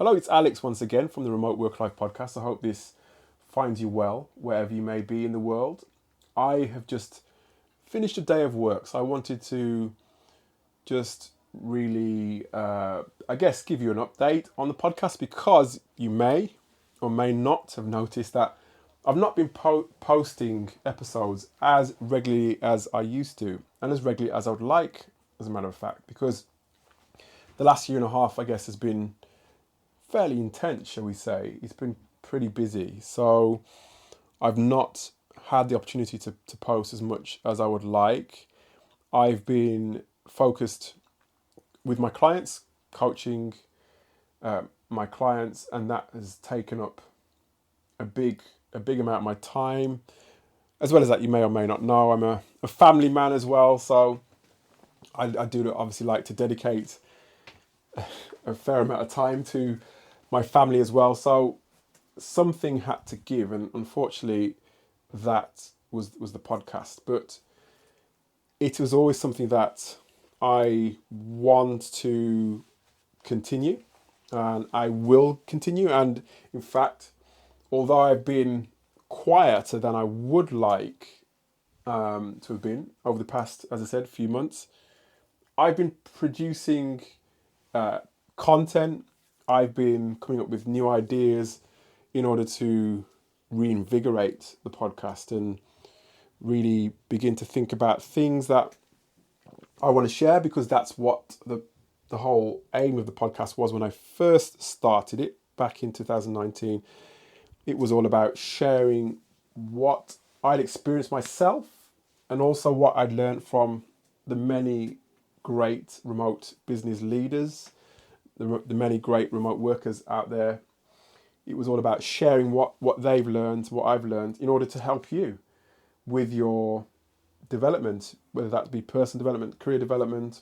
Hello, it's Alex once again from the Remote Work Life Podcast. I hope this finds you well wherever you may be in the world. I have just finished a day of work, so I wanted to just really, give you an update on the podcast because you may or may not have noticed that I've not been posting episodes as regularly as I used to and as regularly as I would like, as a matter of fact, because the last year and a half, I guess, has been fairly intense, shall we say. It's been pretty busy. So I've not had the opportunity to post as much as I would like. I've been focused with my clients, coaching my clients, and that has taken up a big amount of my time. As well as that, you may or may not know, I'm a family man as well. So I do obviously like to dedicate a fair amount of time to my family as well. So something had to give, and unfortunately that was the podcast. But it was always something that I want to continue, and I will continue. And in fact, although I've been quieter than I would like to have been over the past, as I said, few months, I've been producing content. I've been coming up with new ideas in order to reinvigorate the podcast and really begin to think about things that I want to share, because that's what the whole aim of the podcast was when I first started it back in 2019. It was all about sharing what I'd experienced myself and also what I'd learned from the many great remote business leaders, the many great remote workers out there. It was all about sharing what they've learned, what I've learned, in order to help you with your development, whether that be personal development, career development.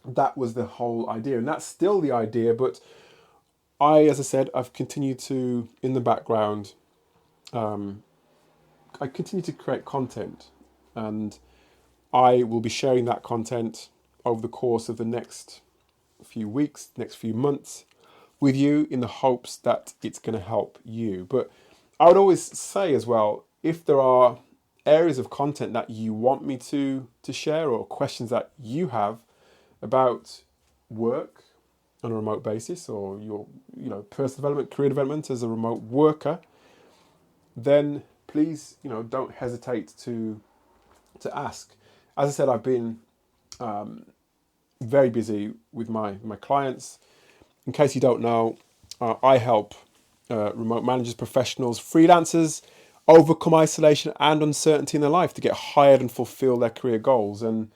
That was the whole idea, and that's still the idea. But as I said, I've continued to, in the background, I continue to create content, and I will be sharing that content over the course of the next few weeks, next few months with you, in the hopes that it's going to help you. But I would always say as well, if there are areas of content that you want me to share, or questions that you have about work on a remote basis, or your personal development, career development as a remote worker, then please don't hesitate to ask. As I said, I've been very busy with my clients. In case you don't know, I help remote managers, professionals, freelancers overcome isolation and uncertainty in their life to get hired and fulfill their career goals. And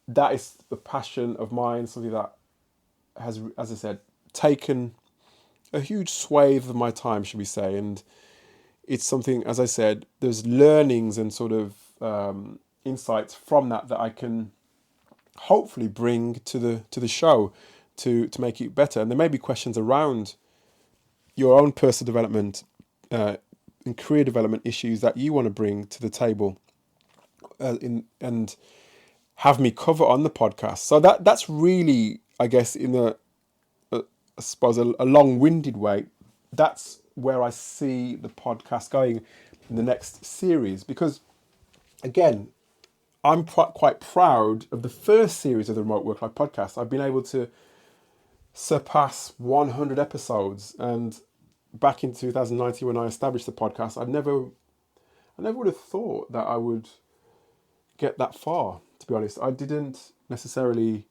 that is the passion of mine, something that has, as I said, taken a huge swathe of my time, should we say. And it's something, as I said, there's learnings and sort of insights from that I can hopefully bring to the show to make it better. And there may be questions around your own personal development and career development issues that you want to bring to the table and have me cover on the podcast. So that's really, I guess, in I suppose, a long-winded way, that's where I see the podcast going in the next series. Because, again, I'm quite proud of the first series of the Remote Work Life Podcast. I've been able to surpass 100 episodes. And back in 2019, when I established the podcast, I never would have thought that I would get that far, to be honest. I didn't necessarily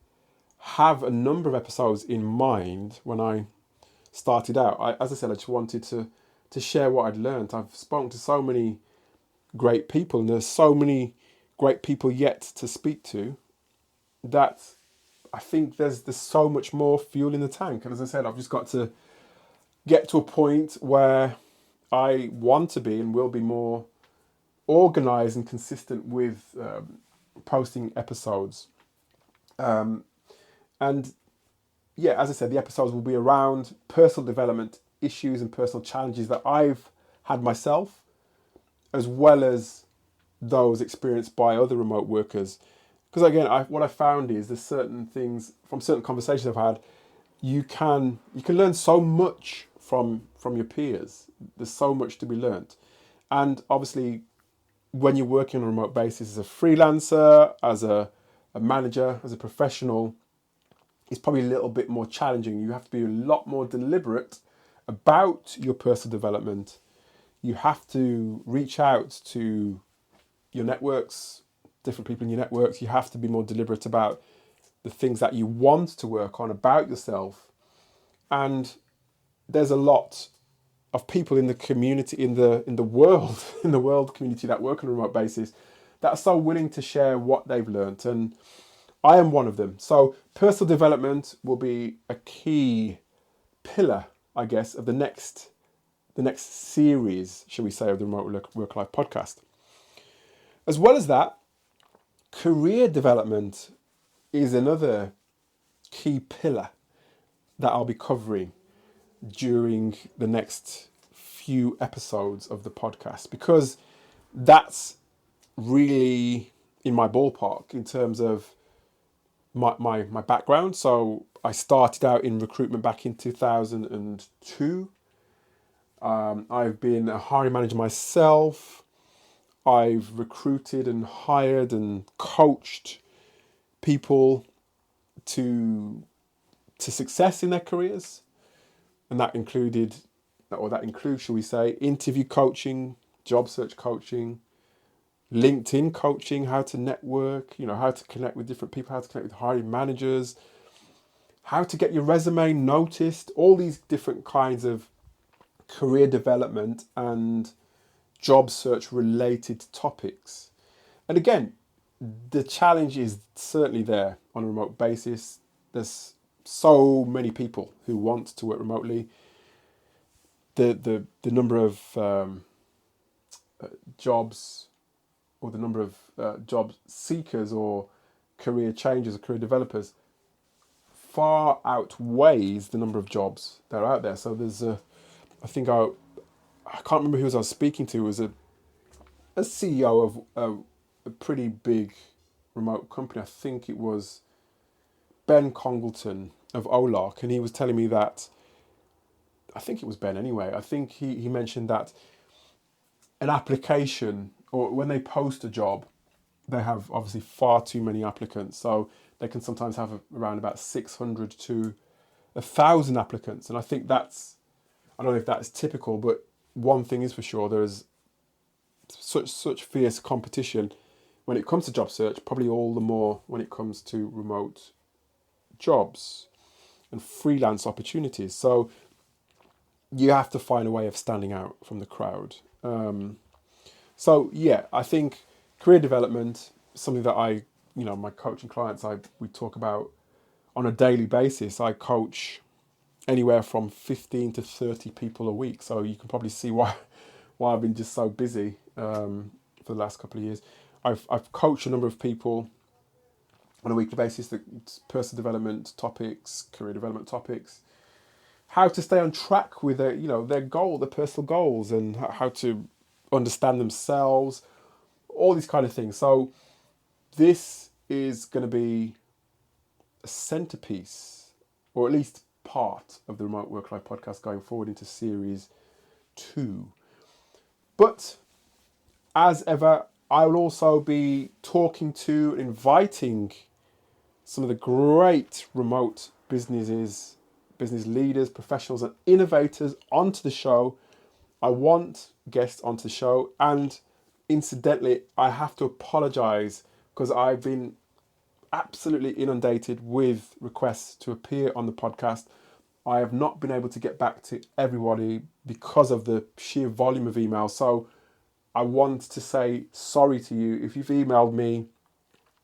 have a number of episodes in mind when I started out. As I said, I just wanted to share what I'd learned. I've spoken to so many great people, and there's so many great people yet to speak to, that I think there's so much more fuel in the tank. And as I said, I've just got to get to a point where I want to be and will be more organized and consistent with posting episodes. And yeah, as I said, the episodes will be around personal development issues and personal challenges that I've had myself, as well as those experienced by other remote workers. Because again, what I found is there's certain things from certain conversations I've had, you can learn so much from your peers. There's so much to be learnt. And obviously, when you're working on a remote basis as a freelancer, as a manager, as a professional, it's probably a little bit more challenging. You have to be a lot more deliberate about your personal development. You have to reach out to your networks, different people in your networks. You have to be more deliberate about the things that you want to work on about yourself. And there's a lot of people in the community, in the world, in the world community that work on a remote basis that are so willing to share what they've learnt. And I am one of them. So personal development will be a key pillar, I guess, of the next series, shall we say, of the Remote Work Life podcast. As well as that, career development is another key pillar that I'll be covering during the next few episodes of the podcast, because that's really in my ballpark in terms of my background. So I started out in recruitment back in 2002. I've been a hiring manager myself. I've recruited and hired and coached people to success in their careers. And that includes, shall we say, interview coaching, job search coaching, LinkedIn coaching, how to network, how to connect with different people, how to connect with hiring managers, how to get your resume noticed, all these different kinds of career development and job search related topics. And again, the challenge is certainly there on a remote basis. There's so many people who want to work remotely. The number of jobs, or the number of job seekers or career changers or career developers far outweighs the number of jobs that are out there. So there's I can't remember who I was speaking to. It was a CEO of a pretty big remote company. I think it was Ben Congleton of Olark, and he was telling me that, I think it was Ben anyway, I think he mentioned that an application, or when they post a job, they have obviously far too many applicants. So they can sometimes have around about 600 to 1,000 applicants. And I think I don't know if that's typical, but one thing is for sure, there is such fierce competition when it comes to job search, probably all the more when it comes to remote jobs and freelance opportunities. So you have to find a way of standing out from the crowd. So yeah, I think career development is something that my coaching clients, we talk about on a daily basis. I coach anywhere from 15 to 30 people a week. So you can probably see why I've been just so busy for the last couple of years. I've coached a number of people on a weekly basis, the personal development topics, career development topics, how to stay on track with their personal goals, and how to understand themselves, all these kind of things. So this is going to be a centerpiece, or at least part of the Remote Work Life podcast going forward into series 2. But as ever, I will also be talking to and inviting some of the great remote business leaders, professionals, and innovators onto the show. I want guests onto the show, and incidentally, I have to apologize because I've been absolutely inundated with requests to appear on the podcast. I have not been able to get back to everybody because of the sheer volume of emails. So I want to say sorry to you if you've emailed me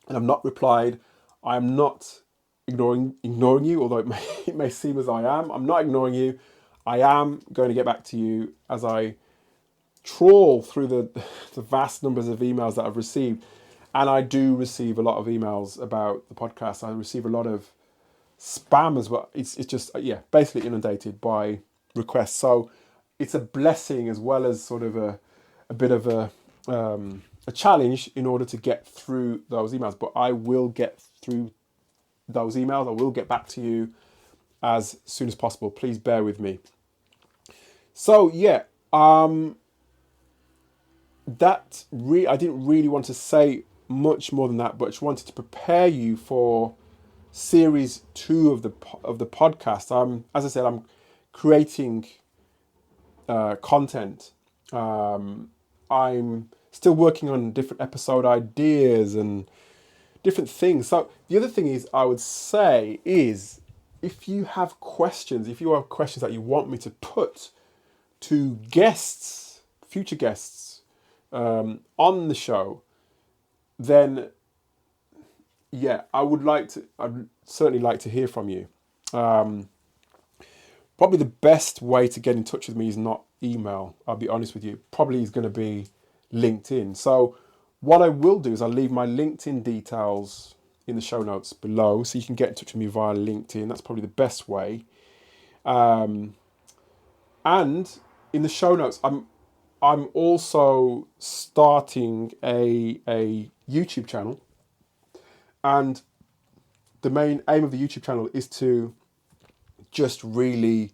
and I've not replied. I am not ignoring you, although it may seem as I am. I'm not ignoring you. I am going to get back to you as I trawl through the vast numbers of emails that I've received. And I do receive a lot of emails about the podcast. I receive a lot of spam as well. It's just, basically inundated by requests. So it's a blessing as well as sort of a bit of a challenge in order to get through those emails. But I will get through those emails. I will get back to you as soon as possible. Please bear with me. So yeah, I didn't really want to say much more than that, but just wanted to prepare you for series 2 of the podcast. As I said, I'm creating content. I'm still working on different episode ideas and different things. So the other thing is, I would say, is if you have questions that you want me to put to guests, future guests, on the show, then yeah, I'd certainly like to hear from you. Probably the best way to get in touch with me is not email, I'll be honest with you. Probably is going to be LinkedIn. So what I will do is I'll leave my LinkedIn details in the show notes below, so you can get in touch with me via LinkedIn. That's probably the best way. And in the show notes, I'm also starting a YouTube channel, and the main aim of the YouTube channel is to just really,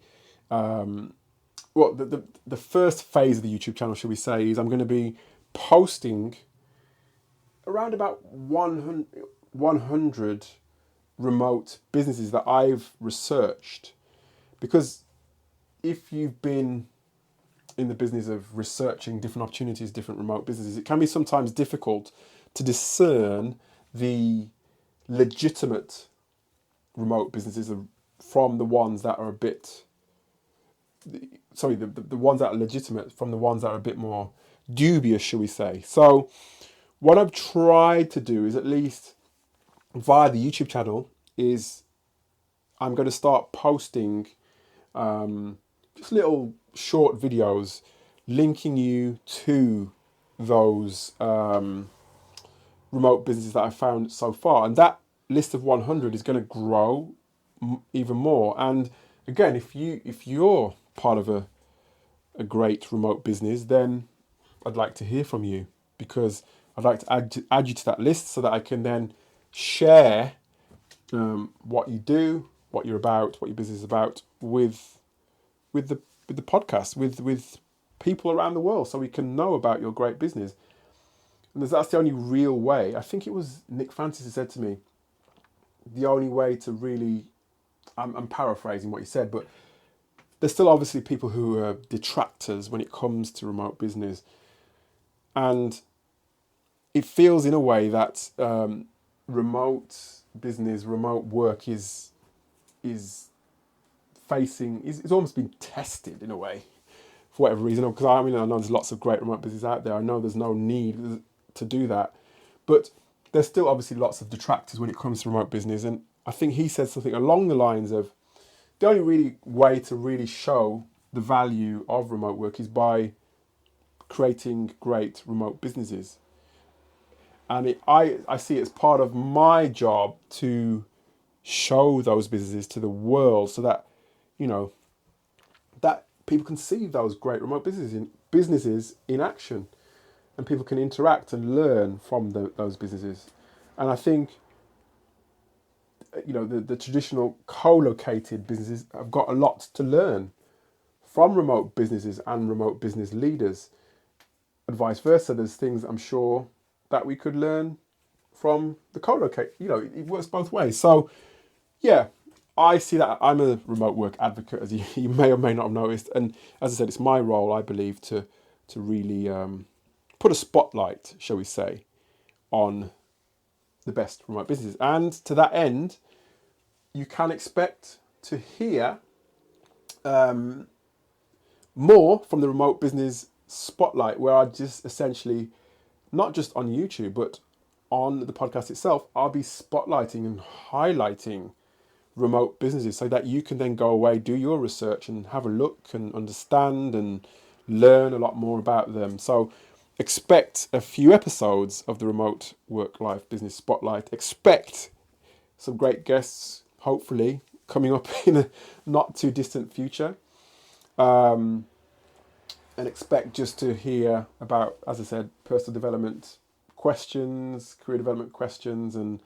the first phase of the YouTube channel, should we say, is I'm going to be posting around about 100 remote businesses that I've researched. Because if you've been in the business of researching different opportunities, different remote businesses, it can be sometimes difficult to discern the legitimate remote businesses from the ones that are the ones that are legitimate from the ones that are a bit more dubious, shall we say. So what I've tried to do is, at least via the YouTube channel, is I'm going to start posting just little short videos linking you to those remote businesses that I've found so far. And that list of 100 is going to grow even more. And again, if you're part of a great remote business, then I'd like to hear from you, because I'd like to add you to that list, so that I can then share what you do, what you're about, what your business is about with the podcast, with people around the world, so we can know about your great business. And that's the only real way. I think it was Nick Francis who said to me, the only way to really, I'm paraphrasing what he said, but there's still obviously people who are detractors when it comes to remote business. And it feels in a way that remote business, remote work is almost been tested in a way, for whatever reason. Because I know there's lots of great remote business out there. I know there's no need to do that. But there's still obviously lots of detractors when it comes to remote business. And I think he said something along the lines of, the only really way to really show the value of remote work is by creating great remote businesses. And I see it as part of my job to show those businesses to the world, so that, that people can see those great remote businesses in action, and people can interact and learn from those businesses. And I think, the traditional co-located businesses have got a lot to learn from remote businesses and remote business leaders, and vice versa. There's things I'm sure that we could learn from the co-locate. It works both ways. So yeah, I see that. I'm a remote work advocate, as you may or may not have noticed. And as I said, it's my role, I believe, to really put a spotlight, shall we say, on the best remote businesses. And to that end, you can expect to hear more from the remote business spotlight, where I just essentially, not just on YouTube, but on the podcast itself, I'll be spotlighting and highlighting remote businesses, so that you can then go away, do your research, and have a look and understand and learn a lot more about them. So expect a few episodes of the Remote Work Life Business Spotlight. Expect some great guests, hopefully, coming up in a not too distant future. And expect just to hear about, as I said, personal development questions, career development questions, and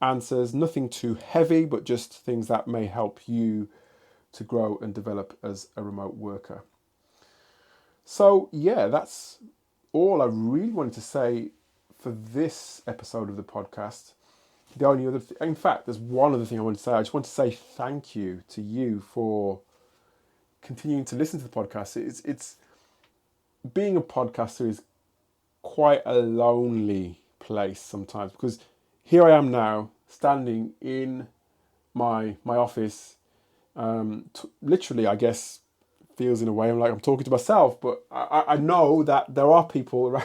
answers, nothing too heavy, but just things that may help you to grow and develop as a remote worker. So yeah, that's all I really wanted to say for this episode of the podcast. The only other in fact, there's one other thing I want to say. I just want to say thank you to you for continuing to listen to the podcast. It's being a podcaster is quite a lonely place sometimes, because here I am now standing in my office. Literally, I guess, feels in a way I'm talking to myself, but I know that there are people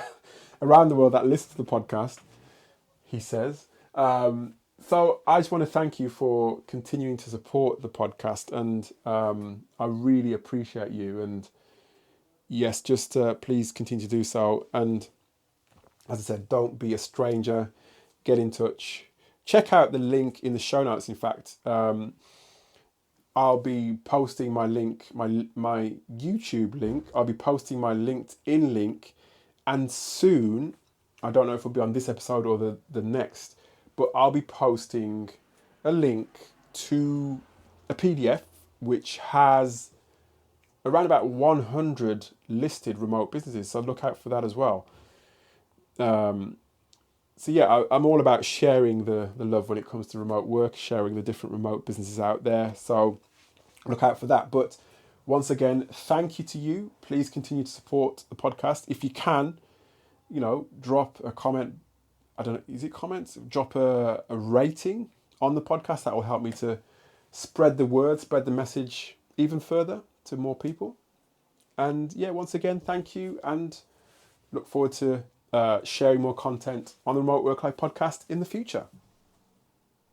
around the world that listen to the podcast, he says. So I just want to thank you for continuing to support the podcast, and I really appreciate you. And yes, just please continue to do so. And as I said, don't be a stranger. Get in touch. Check out the link in the show notes. In fact, I'll be posting my link, my YouTube link. I'll be posting my LinkedIn link, and soon, I don't know if it'll be on this episode or the next, but I'll be posting a link to a PDF which has around about 100 listed remote businesses. So look out for that as well. So yeah, I'm all about sharing the love when it comes to remote work, sharing the different remote businesses out there. So look out for that. But once again, thank you to you. Please continue to support the podcast. If you can, drop a comment. I don't know, is it comments? Drop a rating on the podcast. That will help me to spread the word, spread the message even further to more people. And yeah, once again, thank you, and look forward to sharing more content on the Remote Work Life podcast in the future.